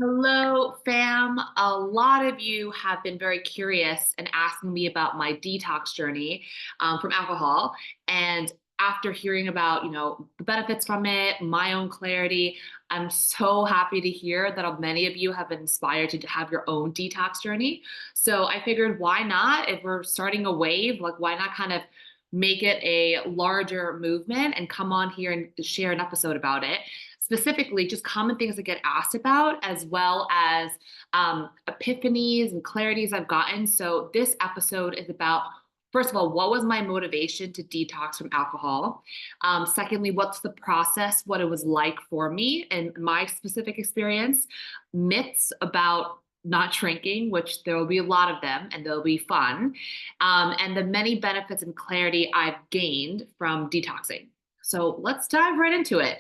Hello, fam. A lot of you have been very curious and asking me about my detox journey from alcohol. And after hearing about, the benefits from it, my own clarity, I'm so happy to hear that many of you have been inspired to have your own detox journey. So I figured, why not? If we're starting a wave, like why not kind of make it a larger movement and come on here and share an episode about it? Specifically just common things that get asked about, as well as epiphanies and clarities I've gotten. So this episode is about, first of all, what was my motivation to detox from alcohol? Secondly, what's the process, what it was like for me and my specific experience, myths about not drinking, which there will be a lot of them and they'll be fun, and the many benefits and clarity I've gained from detoxing. So let's dive right into it.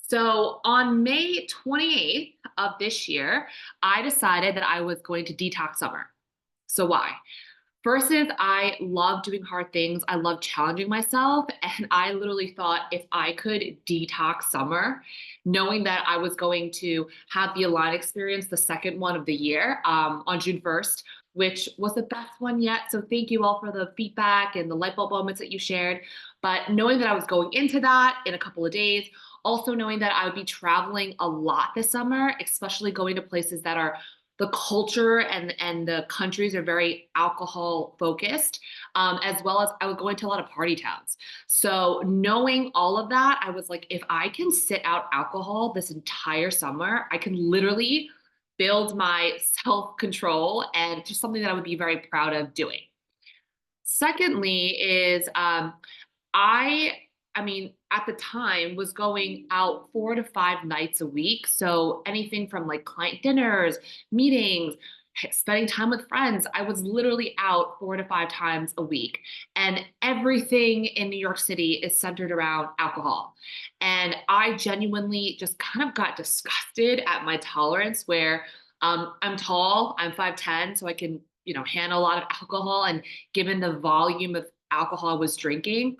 So on May 28th of this year, I decided that I was going to detox summer. So why? First is I love doing hard things. I love challenging myself. And I literally thought if I could detox summer, knowing that I was going to have the Align experience, the second one of the year, on June 1st, which was the best one yet. So thank you all for the feedback and the light bulb moments that you shared. But knowing that I was going into that in a couple of days, also knowing that I would be traveling a lot this summer, especially going to places that are the culture and the countries are very alcohol focused, as well as I would go into a lot of party towns. So knowing all of that, I was like, if I can sit out alcohol this entire summer, I can literally build my self control and just something that I would be very proud of doing. Secondly, is I I mean, at the time was going out 4 to 5 nights a week. So anything from like client dinners, meetings, spending time with friends. I was literally out 4 to 5 times a week. And everything in New York City is centered around alcohol. And I genuinely just kind of got disgusted at my tolerance where I'm tall, I'm 5'10, so I can, handle a lot of alcohol. And given the volume of alcohol I was drinking,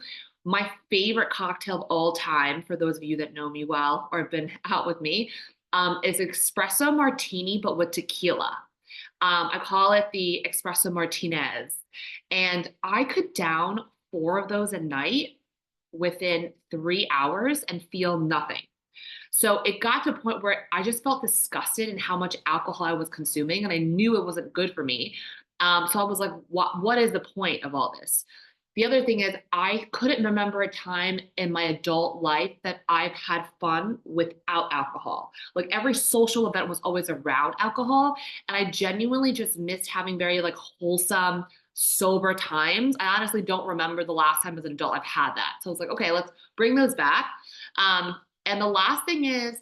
my favorite cocktail of all time, for those of you that know me well or have been out with me, is espresso martini, but with tequila. I call it the espresso martinez. And I could down four of those a night within 3 hours and feel nothing. So it got to a point where I just felt disgusted in how much alcohol I was consuming, and I knew it wasn't good for me. So I was like, what is the point of all this? The other thing is, I couldn't remember a time in my adult life that I've had fun without alcohol. Like every social event was always around alcohol. And I genuinely just missed having very like wholesome, sober times. I honestly don't remember the last time as an adult I've had that. So I was like, okay, let's bring those back. And the last thing is,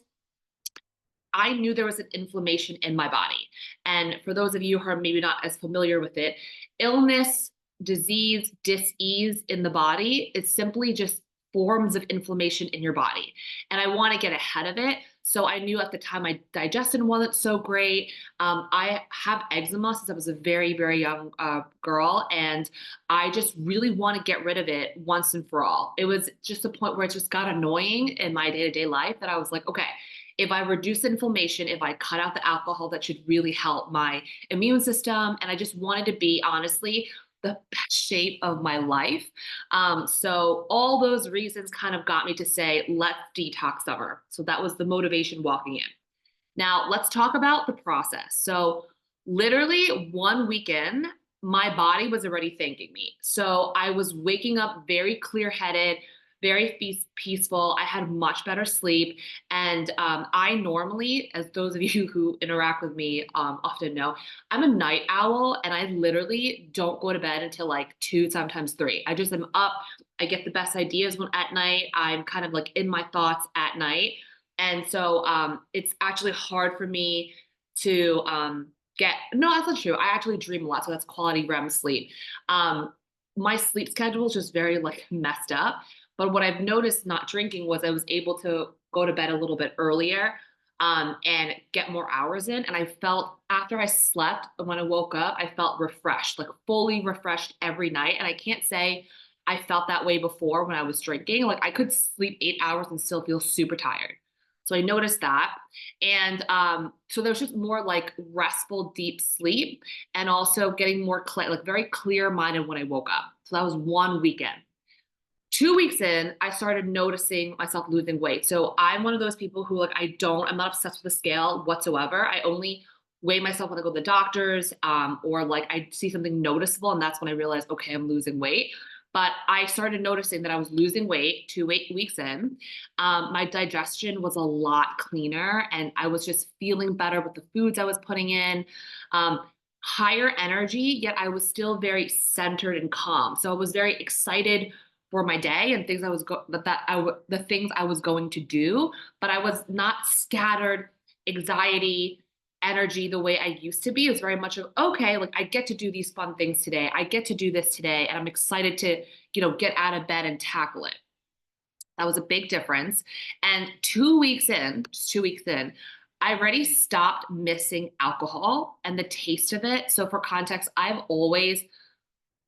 I knew there was an inflammation in my body. And for those of you who are maybe not as familiar with it, illness, disease, dis-ease in the body is simply just forms of inflammation in your body. And I want to get ahead of it. So I knew at the time my digestion wasn't so great. I have eczema since I was a very, very young girl. And I just really want to get rid of it once and for all. It was just a point where it just got annoying in my day-to-day life that I was like, okay, if I reduce inflammation, if I cut out the alcohol, that should really help my immune system. And I just wanted to be, honestly, the best shape of my life. So all those reasons kind of got me to say, let's detox summer. So that was the motivation walking in. Now let's talk about the process. So literally one weekend, my body was already thanking me. So I was waking up very clear headed, very peaceful. I had much better sleep. And I normally, as those of you who interact with me often know, I'm a night owl and I literally don't go to bed until like 2, sometimes 3. I just am up. I get the best ideas when at night. I'm kind of like in my thoughts at night. And so it's actually hard for me to no, that's not true. I actually dream a lot. So that's quality REM sleep. My sleep schedule is just very like messed up. But what I've noticed not drinking was I was able to go to bed a little bit earlier and get more hours in. And I felt after I slept, when I woke up, I felt refreshed, like fully refreshed every night. And I can't say I felt that way before when I was drinking. Like I could sleep 8 hours and still feel super tired. So I noticed that. And so there was just more like restful, deep sleep and also getting more clear, like very clear minded when I woke up. So that was one weekend. 2 weeks in, I started noticing myself losing weight. So I'm one of those people who like I'm not obsessed with the scale whatsoever. I only weigh myself when I go to the doctors, or like I see something noticeable, and that's when I realize, okay, I'm losing weight. But I started noticing that I was losing weight 2 weeks in. My digestion was a lot cleaner, and I was just feeling better with the foods I was putting in. Um, Higher energy, yet I was still very centered and calm. So I was very excited for my day and things I was the things I was going to do, but I was not scattered anxiety energy the way I used to be. It was very much of okay, like I get to do these fun things today. I get to do this today and I'm excited to, get out of bed and tackle it. That was a big difference. And 2 weeks in, just 2 weeks in, I already stopped missing alcohol and the taste of it. So for context, I've always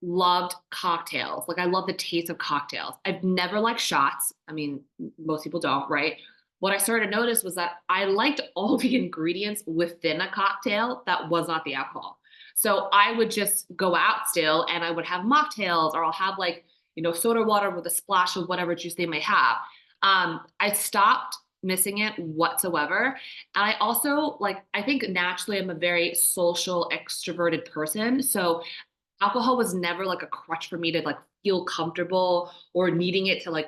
loved cocktails. Like I love the taste of cocktails. I've never liked shots. I mean, most people don't, right? What I started to notice was that I liked all the ingredients within a cocktail that was not the alcohol. So I would just go out still and I would have mocktails or I'll have like, soda water with a splash of whatever juice they may have. I stopped missing it whatsoever. And I also I think naturally I'm a very social, extroverted person. So alcohol was never like a crutch for me to like feel comfortable or needing it to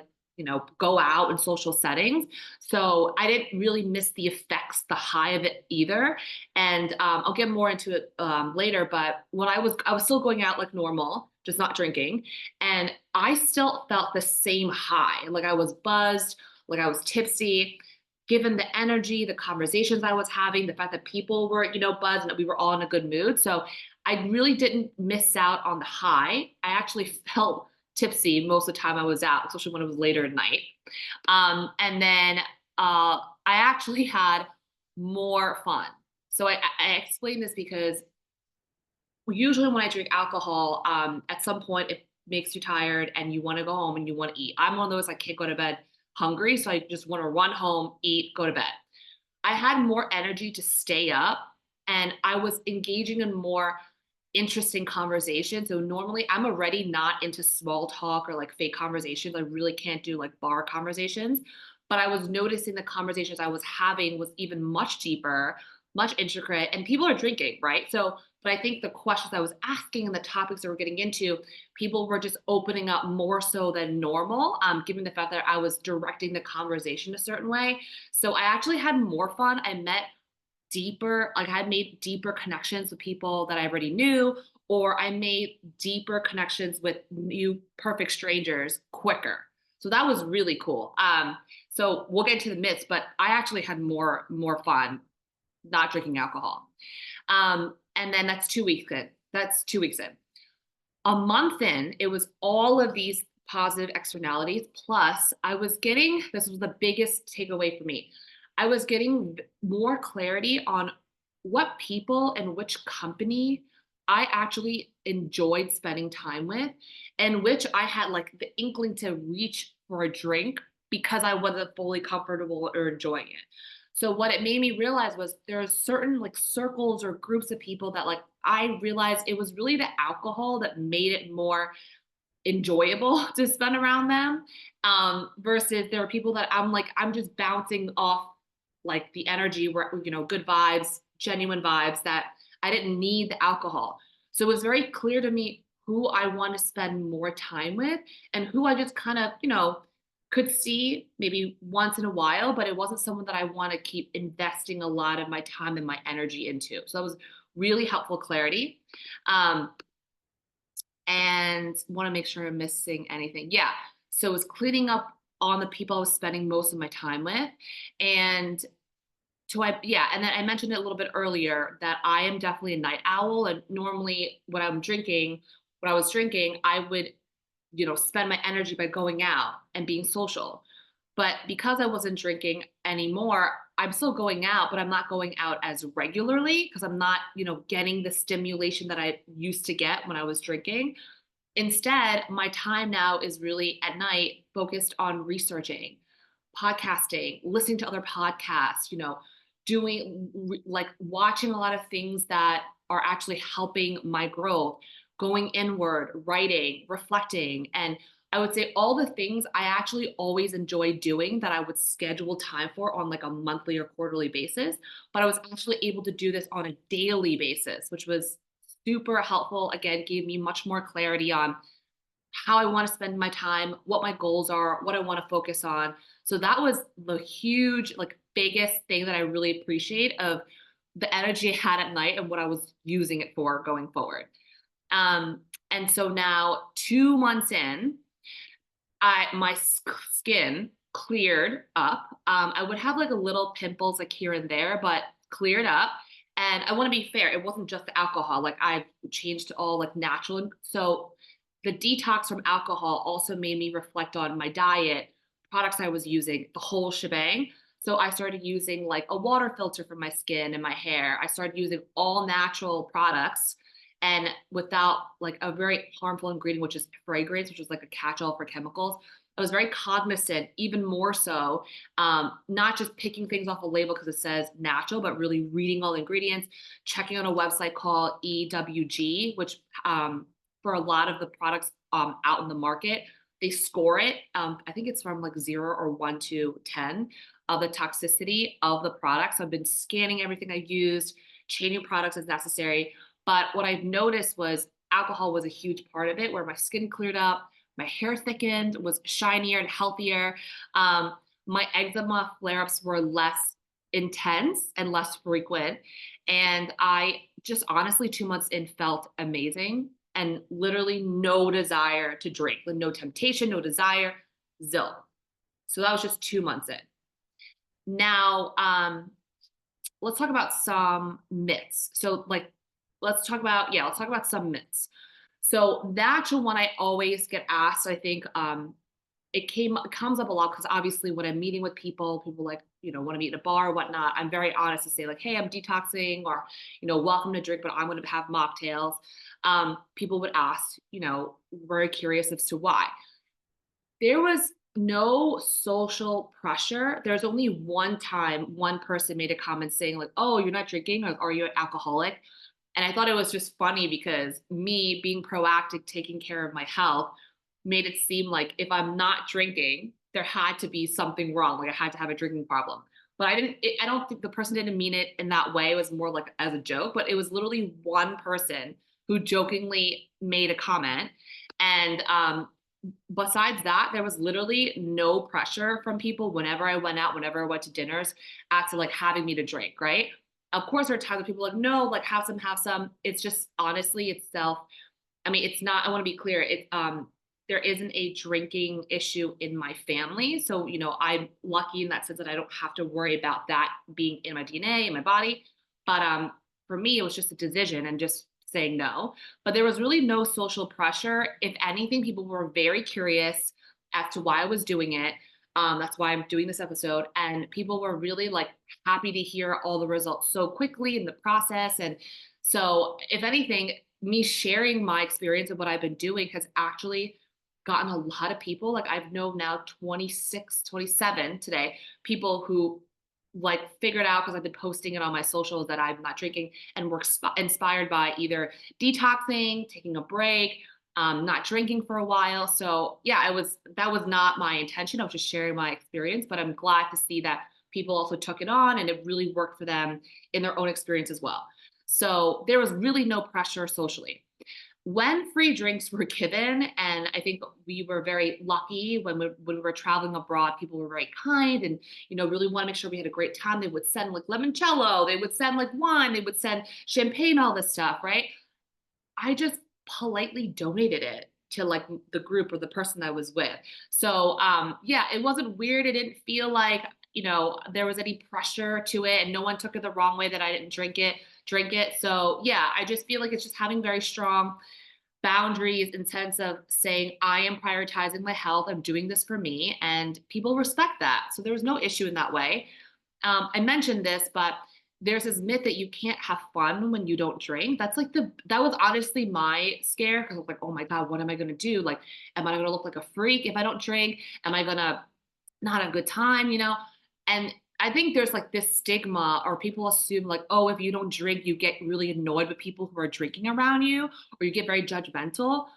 go out in social settings. So I didn't really miss the effects, the high of it either. And I'll get more into it later. But when I was still going out like normal, just not drinking, and I still felt the same high. Like I was buzzed, like I was tipsy. Given the energy, the conversations I was having, the fact that people were, buzzed and that we were all in a good mood. So I really didn't miss out on the high. I actually felt tipsy most of the time I was out, especially when it was later at night. And then I actually had more fun. So I explain this because usually when I drink alcohol, at some point it makes you tired and you want to go home and you want to eat. I'm one of those I can't go to bed hungry, so I just want to run home, eat, go to bed. I had more energy to stay up and I was engaging in more interesting conversation. So normally I'm already not into small talk or like fake conversations. I really can't do like bar conversations. But I was noticing the conversations I was having was even much deeper, much intricate, and people are drinking, right? So, but I think the questions I was asking and the topics that we're getting into, people were just opening up more so than normal, given the fact that I was directing the conversation a certain way. So I actually had more fun. I met deeper, like I made deeper connections with people that I already knew, or I made deeper connections with new perfect strangers quicker. So that was really cool. So we'll get into the myths, but I actually had more fun not drinking alcohol. And then that's 2 weeks in. That's 2 weeks in. A month in, it was all of these positive externalities. Plus, I was getting this was the biggest takeaway for me. I was getting more clarity on what people and which company I actually enjoyed spending time with, and which I had like the inkling to reach for a drink because I wasn't fully comfortable or enjoying it. So what it made me realize was there are certain like circles or groups of people that like I realized it was really the alcohol that made it more enjoyable to spend around them, versus there are people that I'm just bouncing off like the energy where good vibes, genuine vibes that I didn't need the alcohol. So it was very clear to me who I want to spend more time with and who I just kind of could see maybe once in a while, but it wasn't someone that I want to keep investing a lot of my time and my energy into. So that was really helpful clarity. Um, and want to make sure I'm missing anything. Yeah. So it was cleaning up on the people I was spending most of my time with. And yeah, and then I mentioned it a little bit earlier that I am definitely a night owl. And normally when I was drinking, I would, spend my energy by going out and being social. But because I wasn't drinking anymore, I'm still going out, but I'm not going out as regularly because I'm not, getting the stimulation that I used to get when I was drinking. Instead, my time now is really at night focused on researching podcasting, listening to other podcasts, doing like watching a lot of things that are actually helping my growth, going inward, writing, reflecting. And I would say all the things I actually always enjoy doing that I would schedule time for on like a monthly or quarterly basis. But I was actually able to do this on a daily basis, which was super helpful. Again, gave me much more clarity on how I want to spend my time, what my goals are, what I want to focus on. So that was the huge, like biggest thing that I really appreciate of the energy I had at night and what I was using it for going forward. And so now 2 months in, my skin cleared up. I would have like a little pimples like here and there, but cleared up. And I want to be fair, it wasn't just the alcohol. Like I changed to all like natural. So the detox from alcohol also made me reflect on my diet, products I was using, the whole shebang. So I started using like a water filter for my skin and my hair. I started using all natural products and without like a very harmful ingredient, which is fragrance, which is like a catch-all for chemicals. I was very cognizant, even more so, not just picking things off a label because it says natural, but really reading all the ingredients, checking on a website called EWG, which for a lot of the products out in the market, they score it. I think it's from like 0 or 1 to 10 of the toxicity of the products. I've been scanning everything I used, changing products as necessary. But what I've noticed was alcohol was a huge part of it, where my skin cleared up, my hair thickened, was shinier and healthier. Um, my eczema flare ups were less intense and less frequent. And I just honestly, 2 months in, felt amazing and literally no desire to drink, like no temptation, no desire, zilch. So that was just 2 months in. Now, let's talk about some myths. So, like, let's talk about some myths. So, the actual one I always get asked, I think, it comes up a lot because obviously when I'm meeting with people, people like, want to meet in a bar or whatnot. I'm very honest to say like, hey, I'm detoxing, or, welcome to drink, but I'm going to have mocktails. People would ask, very curious as to why. There was no social pressure. There's only one time one person made a comment saying like, "Oh, you're not drinking, or are you an alcoholic?" And I thought it was just funny because me being proactive, taking care of my health, made it seem like if I'm not drinking, there had to be something wrong. Like I had to have a drinking problem. But I don't think the person didn't mean it in that way. It was more like as a joke, but it was literally one person who jokingly made a comment. And besides that, there was literally no pressure from people whenever I went out, whenever I went to dinners, as to like having me to drink, right? Of course, there are times when people are like, no, like have some, have some. It's just honestly itself. I mean, it's not, I want to be clear. There isn't a drinking issue in my family. So, I'm lucky in that sense that I don't have to worry about that being in my DNA, in my body. But for me, it was just a decision and just saying no. But there was really no social pressure. If anything, people were very curious as to why I was doing it. That's why I'm doing this episode. And people were really like happy to hear all the results so quickly in the process. And so, if anything, me sharing my experience of what I've been doing has actually gotten a lot of people. Like I've known now 26, 27 today, people who like figured out because I've been posting it on my socials that I'm not drinking and were inspired by either detoxing, taking a break, not drinking for a while. So yeah, that was not my intention. I was just sharing my experience, but I'm glad to see that people also took it on and it really worked for them in their own experience as well. So there was really no pressure socially. When free drinks were given, and I think we were very lucky when we were traveling abroad, people were very kind and really want to make sure we had a great time. They would send like limoncello, they would send like wine, they would send champagne, all this stuff, right? I just politely donated it to like the group or the person I was with. So yeah, it wasn't weird. It didn't feel like, there was any pressure to it and no one took it the wrong way that I didn't drink it. So yeah, I just feel like it's just having very strong boundaries in sense of saying I am prioritizing my health. I'm doing this for me, and people respect that. So there was no issue in that way. I mentioned this, but there's this myth that you can't have fun when you don't drink. That was honestly my scare because I was like, oh my God, what am I going to do? Like, am I going to look like a freak if I don't drink? Am I going to not a good time, you know? And I think there's like this stigma, or people assume like, oh, if you don't drink, you get really annoyed with people who are drinking around you, or you get very judgmental.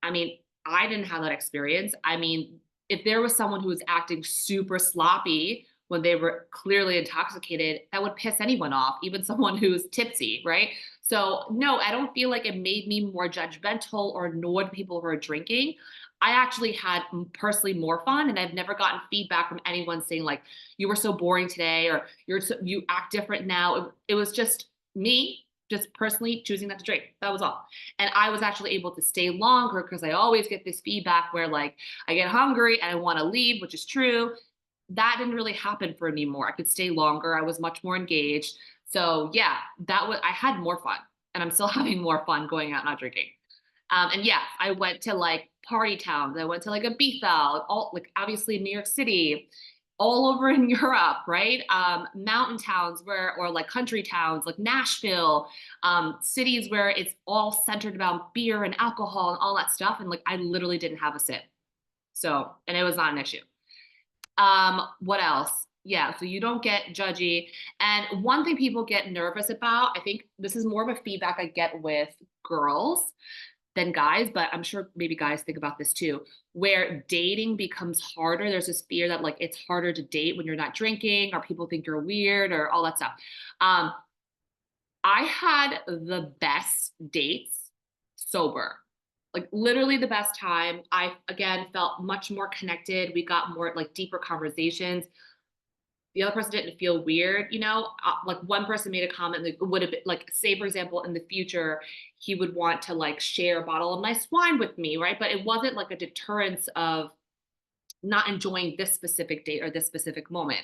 I mean, I didn't have that experience. I mean, if there was someone who was acting super sloppy when they were clearly intoxicated, that would piss anyone off, even someone who's tipsy, right? So, no, I don't feel like it made me more judgmental or annoyed people who are drinking. I actually had personally more fun, and I've never gotten feedback from anyone saying like, "You were so boring today," or "You act different now." It was just me, just personally choosing not to drink. That was all. And I was actually able to stay longer because I always get this feedback where like I get hungry and I want to leave, which is true. That didn't really happen for me more. I could stay longer. I was much more engaged. So yeah, I had more fun, and I'm still having more fun going out not drinking. And yeah, I went to like party towns. I went to like Ibiza, all like obviously New York City, all over in Europe, right? Mountain towns or like country towns like Nashville, cities where it's all centered about beer and alcohol and all that stuff. And like I literally didn't have a sip. So, and it was not an issue. What else? Yeah, so you don't get judgy. And one thing people get nervous about, I think this is more of a feedback I get with girls than guys, but I'm sure maybe guys think about this too, where dating becomes harder. There's this fear that like it's harder to date when you're not drinking, or people think you're weird, or all that stuff. Um, I had the best dates sober. Like literally the best time. I again felt much more connected. We got more like deeper conversations. The other person didn't feel weird, you know. Like one person made a comment, like would have been like, say for example, in the future, he would want to like share a bottle of nice wine with me, right? But it wasn't like a deterrence of not enjoying this specific date or this specific moment.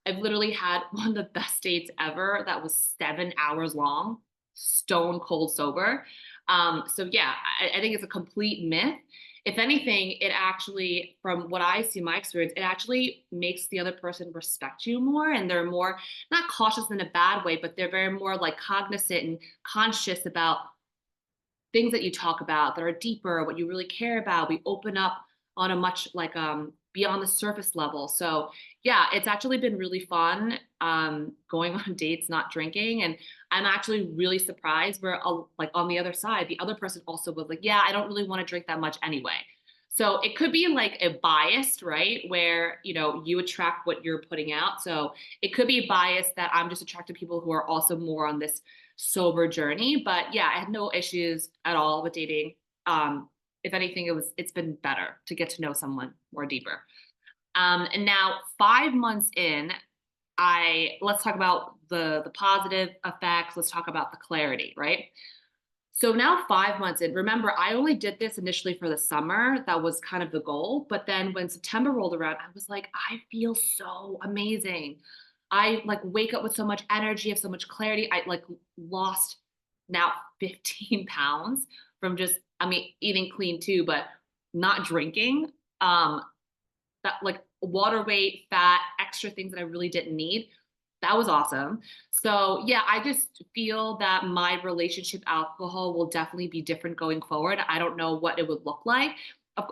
I've literally had one of the best dates ever that was 7 hours long, stone cold sober. So yeah, I think it's a complete myth. If anything, it actually, from what I see, my experience, it actually makes the other person respect you more, and they're more not cautious in a bad way, but they're very more like cognizant and conscious about things that you talk about that are deeper, what you really care about. We open up on a much like beyond the surface level. So yeah, it's actually been really fun going on dates, not drinking. And I'm actually really surprised where like on the other side, the other person also was like, yeah, I don't really want to drink that much anyway. So it could be like a biased, right? Where, you know, you attract what you're putting out. So it could be a bias that I'm just attracted to people who are also more on this sober journey. But yeah, I had no issues at all with dating. If anything, it's been better to get to know someone more deeper. And now 5 months in, I let's talk about the positive effects. Let's talk about the clarity, right? So now 5 months in, remember, I only did this initially for the summer. That was kind of the goal. But then when September rolled around, I was like, I feel so amazing. I like wake up with so much energy, have so much clarity. I like lost now 15 pounds from just, I mean, eating clean too, but not drinking. Um, that like water weight, fat, extra things that I really didn't need. That was awesome. So yeah, I just feel that my relationship alcohol will definitely be different going forward. I don't know what it would look like.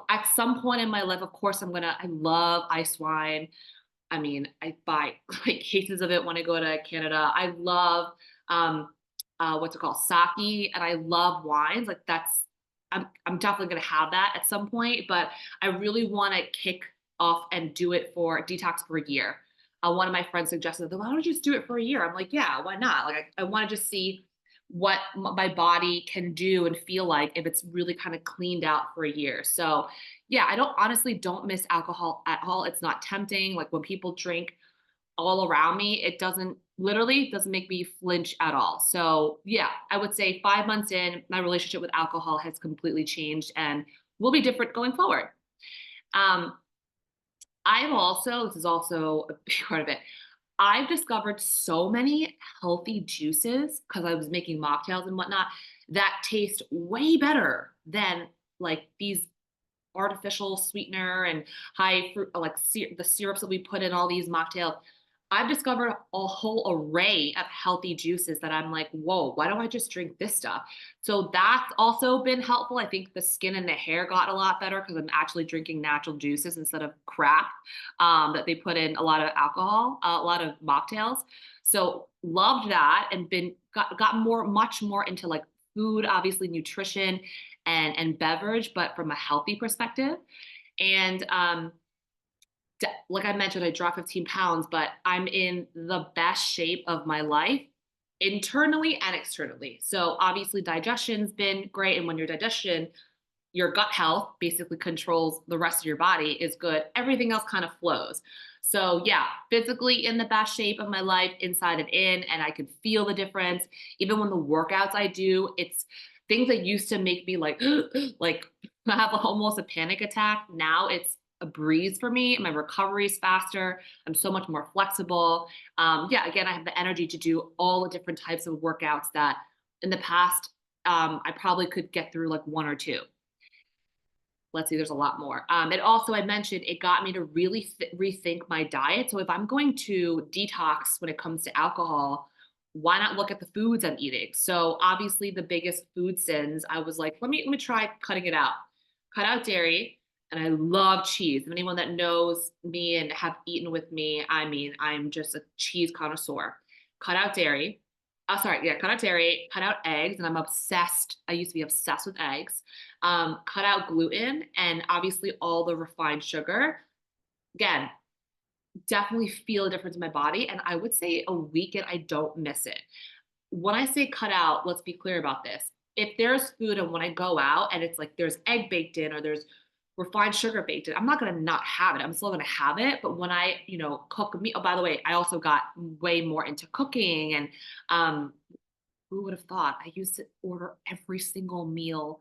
At some point in my life, of course, I love ice wine. I mean, I buy like cases of it when I go to Canada. I love um what's it called? Sake, and I love wines. Like I'm definitely gonna have that at some point, but I really want to kick off and do it for detox for a year. One of my friends suggested, why don't you just do it for a year? I'm like, yeah, why not? Like, I want to just see what my body can do and feel like if it's really kind of cleaned out for a year. So, yeah, I don't honestly don't miss alcohol at all. It's not tempting. Like when people drink all around me, it doesn't make me flinch at all. So, yeah, I would say 5 months in, my relationship with alcohol has completely changed and will be different going forward. Um, this is also a big part of it. I've discovered so many healthy juices because I was making mocktails and whatnot that taste way better than like these artificial sweetener and high fruit, like the syrups that we put in all these mocktails. I've discovered a whole array of healthy juices that I'm like, whoa, why don't I just drink this stuff? So that's also been helpful. I think the skin and the hair got a lot better because I'm actually drinking natural juices instead of crap that they put in a lot of alcohol, a lot of mocktails. So loved that and got much more into like food, obviously nutrition and beverage, but from a healthy perspective. And like I mentioned, I dropped 15 pounds, but I'm in the best shape of my life internally and externally. So obviously digestion's been great. And when your gut health basically controls the rest of your body is good. Everything else kind of flows. So yeah, physically in the best shape of my life, inside and in, and I can feel the difference. Even when the workouts I do, it's things that used to make me like, like have almost a panic attack. Now it's a breeze for me. My recovery is faster. I'm so much more flexible. Yeah, again, I have the energy to do all the different types of workouts that in the past I probably could get through like one or two. Let's see, there's a lot more. It also, I mentioned, it got me to really rethink my diet. So if I'm going to detox when it comes to alcohol, why not look at the foods I'm eating? So obviously, the biggest food sins, I was like, let me try cutting it out. Cut out dairy, and I love cheese. If anyone that knows me and have eaten with me, I mean, I'm just a cheese connoisseur. Cut out dairy. Sorry, yeah, cut out dairy, cut out eggs, and I'm obsessed. I used to be obsessed with eggs. Cut out gluten and obviously all the refined sugar. Again, definitely feel a difference in my body. And I would say a week and I don't miss it. When I say cut out, let's be clear about this. If there's food and when I go out and it's like there's egg baked in or there's refined sugar baked in, I'm not gonna not have it. I'm still gonna have it. But when I, cook meat, oh, by the way, I also got way more into cooking and um who would have thought? I used to order every single meal,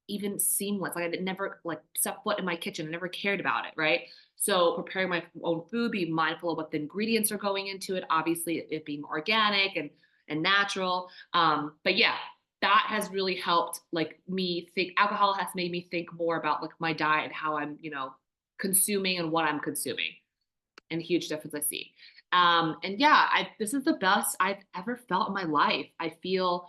even seamless. Like I did never like set foot in my kitchen. I never cared about it, right? So preparing my own food, be mindful of what the ingredients are going into it. Obviously, it being organic and natural. But yeah, that has really helped like me think. Alcohol has made me think more about like my diet and how I'm, consuming and what I'm consuming and huge difference I see. And yeah, this is the best I've ever felt in my life. I feel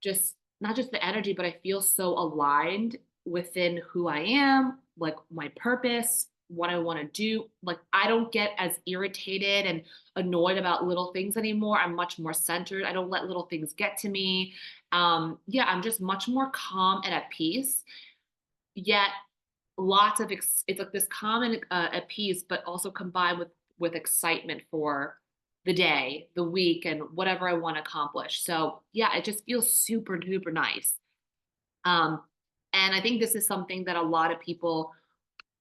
just not just the energy, but I feel so aligned within who I am, like my purpose, what I want to do. Like I don't get as irritated and annoyed about little things anymore. I'm much more centered. I don't let little things get to me. Yeah, I'm just much more calm and at peace. Yet it's like this common at peace, but also combined with excitement for the day, the week, and whatever I want to accomplish. So yeah, it just feels super duper nice. Um, and I think this is something that a lot of people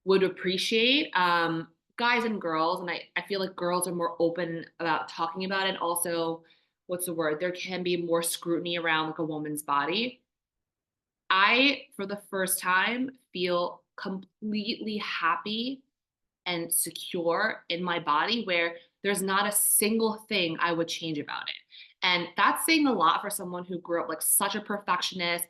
would appreciate, guys and girls. And I feel like girls are more open about talking about it. Also, what's the word? There can be more scrutiny around like a woman's body. I, for the first time, feel completely happy and secure in my body where there's not a single thing I would change about it. And that's saying a lot for someone who grew up like such a perfectionist,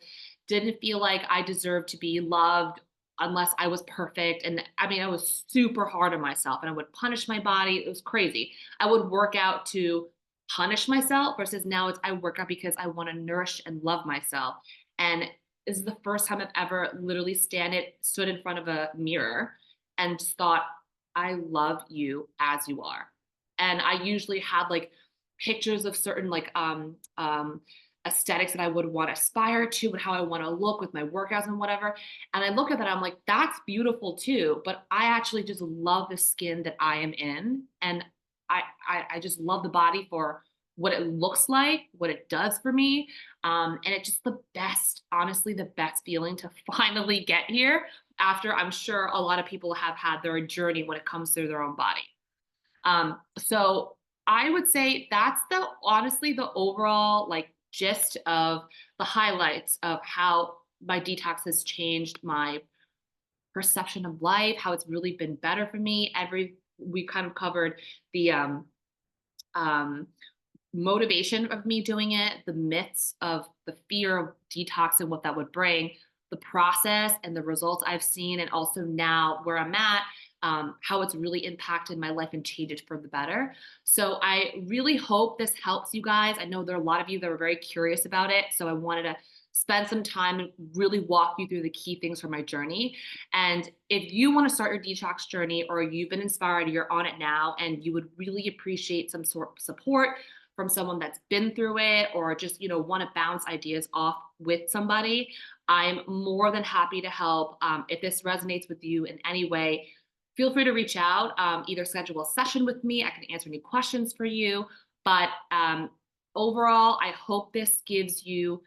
didn't feel like I deserved to be loved unless I was perfect. And I mean, I was super hard on myself and I would punish my body. It was crazy. I would work out to punish myself versus now it's I work out because I want to nourish and love myself. And this is the first time I've ever literally stood in front of a mirror and just thought, I love you as you are. And I usually had like pictures of certain like aesthetics that I would want to aspire to and how I want to look with my workouts and whatever. And I look at that, I'm like, that's beautiful too. But I actually just love the skin that I am in. And I just love the body for what it looks like, what it does for me. And it's just the best, honestly, the best feeling to finally get here after I'm sure a lot of people have had their journey when it comes to their own body. So I would say that's the honestly the overall like gist of the highlights of how my detox has changed my perception of life, how it's really been better for me. We kind of covered the um, motivation of me doing it, the myths of the fear of detox and what that would bring, the process and the results I've seen, and also now where I'm at. how it's really impacted my life and changed it for the better. So I really hope this helps you guys. I know there are a lot of you that are very curious about it. So I wanted to spend some time and really walk you through the key things from my journey. And if you want to start your detox journey or you've been inspired, you're on it now, and you would really appreciate some sort of support from someone that's been through it, or just, want to bounce ideas off with somebody, I'm more than happy to help. If this resonates with you in any way, feel free to reach out, either schedule a session with me. I can answer any questions for you. But overall, I hope this gives you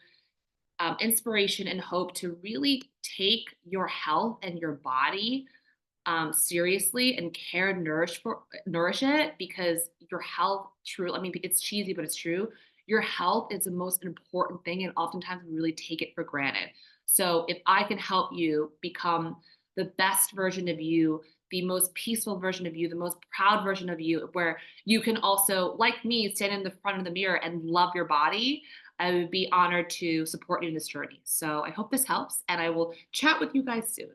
inspiration and hope to really take your health and your body seriously and care and nourish it, because your health, true, I mean, it's cheesy but it's true, your health is the most important thing, and oftentimes we really take it for granted. So if I can help you become the best version of you, the most peaceful version of you, the most proud version of you, where you can also, like me, stand in the front of the mirror and love your body, I would be honored to support you in this journey. So I hope this helps, and I will chat with you guys soon.